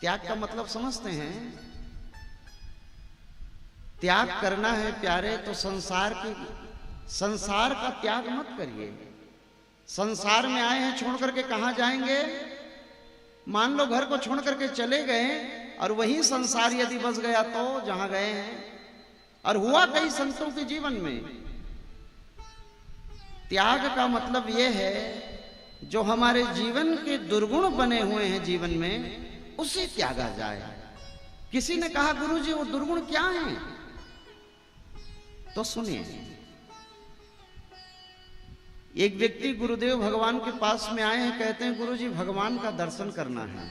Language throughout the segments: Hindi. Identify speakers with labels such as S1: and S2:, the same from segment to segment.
S1: त्याग का मतलब समझते हैं? त्याग करना है प्यारे तो संसार का त्याग मत करिए। संसार में आए हैं, छोड़ करके कहां जाएंगे? मान लो घर को छोड़ करके चले गए और वही संसार यदि बस गया तो जहां गए हैं। और हुआ कई संतों के जीवन में। त्याग का मतलब यह है जो हमारे जीवन के दुर्गुण बने हुए हैं जीवन में, उसे त्यागा जाए। किसी ने कहा गुरुजी वो दुर्गुण क्या हैं? तो सुनिए, एक व्यक्ति गुरुदेव भगवान के पास में आए हैं, कहते हैं गुरुजी भगवान का दर्शन करना है।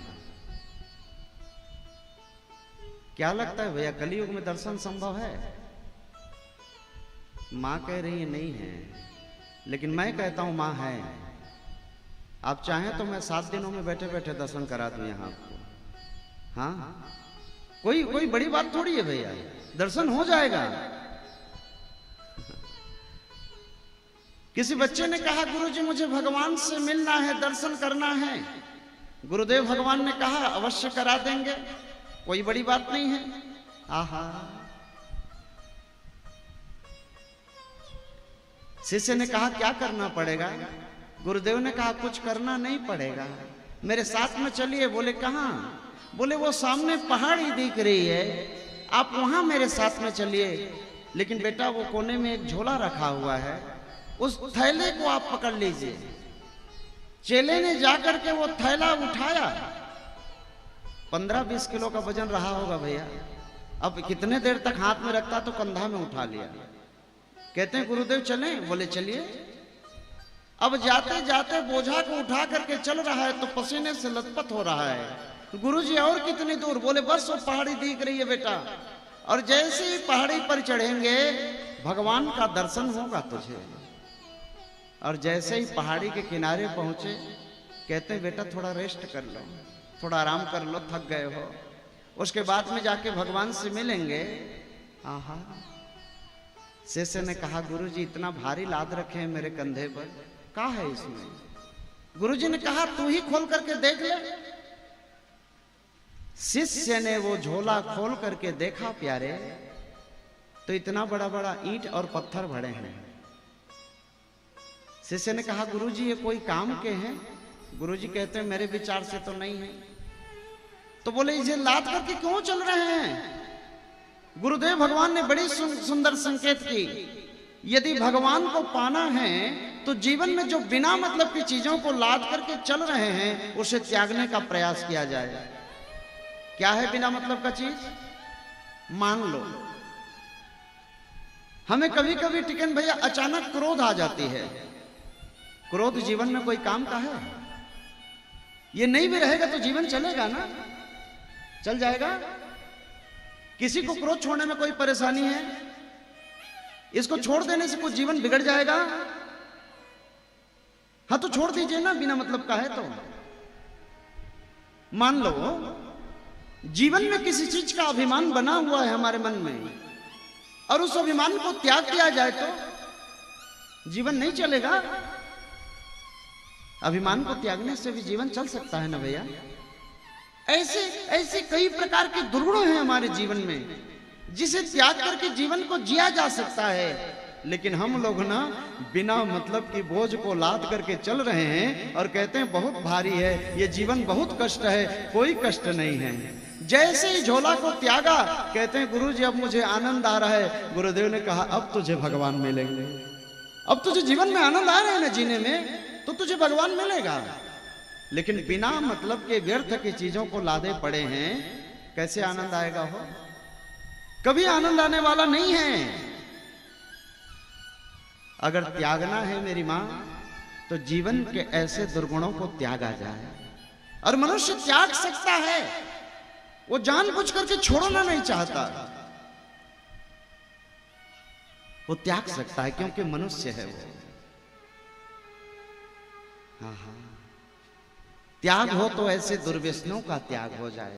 S1: क्या लगता है भैया कलयुग में दर्शन संभव है? मां कह रही है नहीं है, लेकिन मैं कहता हूं मां है। आप चाहें तो मैं 7 दिनों में बैठे बैठे दर्शन करा दूं यहां आपको। हाँ, कोई बड़ी बात थोड़ी है भैया, दर्शन हो जाएगा। किसी बच्चे ने कहा गुरुजी मुझे भगवान से मिलना है, दर्शन करना है। गुरुदेव भगवान ने कहा अवश्य करा देंगे, कोई बड़ी बात नहीं है। आहा, शिष्य ने कहा क्या करना पड़ेगा? गुरुदेव ने कहा कुछ करना नहीं पड़ेगा, मेरे साथ में चलिए। बोले कहां? बोले वो सामने पहाड़ी दिख रही है, आप वहां मेरे साथ में चलिए। लेकिन बेटा वो कोने में एक झोला रखा हुआ है, उस थैले को आप पकड़ लीजिए। चेले ने जाकर के वो थैला उठाया, 15-20 किलो का वजन रहा होगा भैया। अब कितने देर तक हाथ में रखता तो कंधा में उठा लिया। कहते हैं गुरुदेव चलें? बोले चलिए। अब जाते जाते बोझा को उठा करके चल रहा है तो पसीने से लथपथ हो रहा है। गुरुजी और कितनी दूर? बोले बस वो पहाड़ी दिख रही है बेटा, और जैसे ही पहाड़ी पर चढ़ेंगे भगवान का दर्शन होगा तुझे। और जैसे ही पहाड़ी के किनारे पहुंचे, कहते हैं बेटा थोड़ा रेस्ट कर लो, थोड़ा आराम कर लो, थक गए हो। उसके बाद में जाके भगवान से मिलेंगे। आहा, शिष्य ने कहा गुरुजी इतना भारी लाद रखे हैं मेरे कंधे पर, क्या है इसमें? गुरुजी ने कहा तू ही खोल करके देख ले। शिष्य ने वो झोला खोल करके देखा प्यारे, तो इतना बड़ा बड़ा ईंट और पत्थर भरे हैं। शिष्य ने कहा गुरुजी ये कोई काम के हैं? गुरुजी कहते हैं मेरे विचार से तो नहीं है। तो बोले इसे लाद करके क्यों चल रहे हैं? गुरुदेव भगवान ने बड़ी सुंदर संकेत की, यदि भगवान को पाना है तो जीवन में जो बिना मतलब की चीजों को लाद करके चल रहे हैं उसे त्यागने का प्रयास किया जाए। क्या है बिना मतलब का चीज? मान लो हमें कभी कभी टिकन भैया अचानक क्रोध आ जाती है। क्रोध जीवन में कोई काम का है? ये नहीं भी रहेगा तो जीवन चलेगा ना? चल जाएगा? किसी को क्रोध छोड़ने में कोई परेशानी है? इसको छोड़ देने से कुछ जीवन बिगड़ जाएगा? हाँ तो छोड़ दीजिए ना, बिना मतलब का है तो। मान लो जीवन में किसी चीज का अभिमान बना हुआ है हमारे मन में, और उस अभिमान को त्याग किया जाए तो जीवन नहीं चलेगा। अभिमान को त्यागने से भी जीवन चल सकता है ना भैया। ऐसे ऐसे कई प्रकार के दुर्गुण हैं हमारे जीवन में, जिसे त्याग करके जीवन को जिया जा सकता है। लेकिन हम लोग ना बिना मतलब की बोझ को लाद करके चल रहे हैं और कहते हैं बहुत भारी है, ये जीवन बहुत कष्ट है। कोई कष्ट नहीं है। जैसे ही झोला को त्यागा, कहते हैं गुरुजी अब मुझे आनंद आ रहा है। गुरुदेव ने कहा अब तुझे भगवान मिलेंगे, अब तुझे जीवन में आनंद आ रहा है ना जीने में, तो तुझे भगवान मिलेगा। लेकिन बिना मतलब के व्यर्थ की चीजों को लादे पड़े हैं, कैसे आनंद आएगा? हो कभी आनंद आने वाला नहीं है। अगर त्यागना है मेरी मां तो जीवन के ऐसे दुर्गुणों को त्यागा जाए। और मनुष्य त्याग सकता है, वो जानबूझ करके छोड़ना नहीं चाहता, वो त्याग सकता है क्योंकि मनुष्य है वो। हाँ, त्याग हो तो ऐसे दुर्व्यसनों का त्याग हो जाए।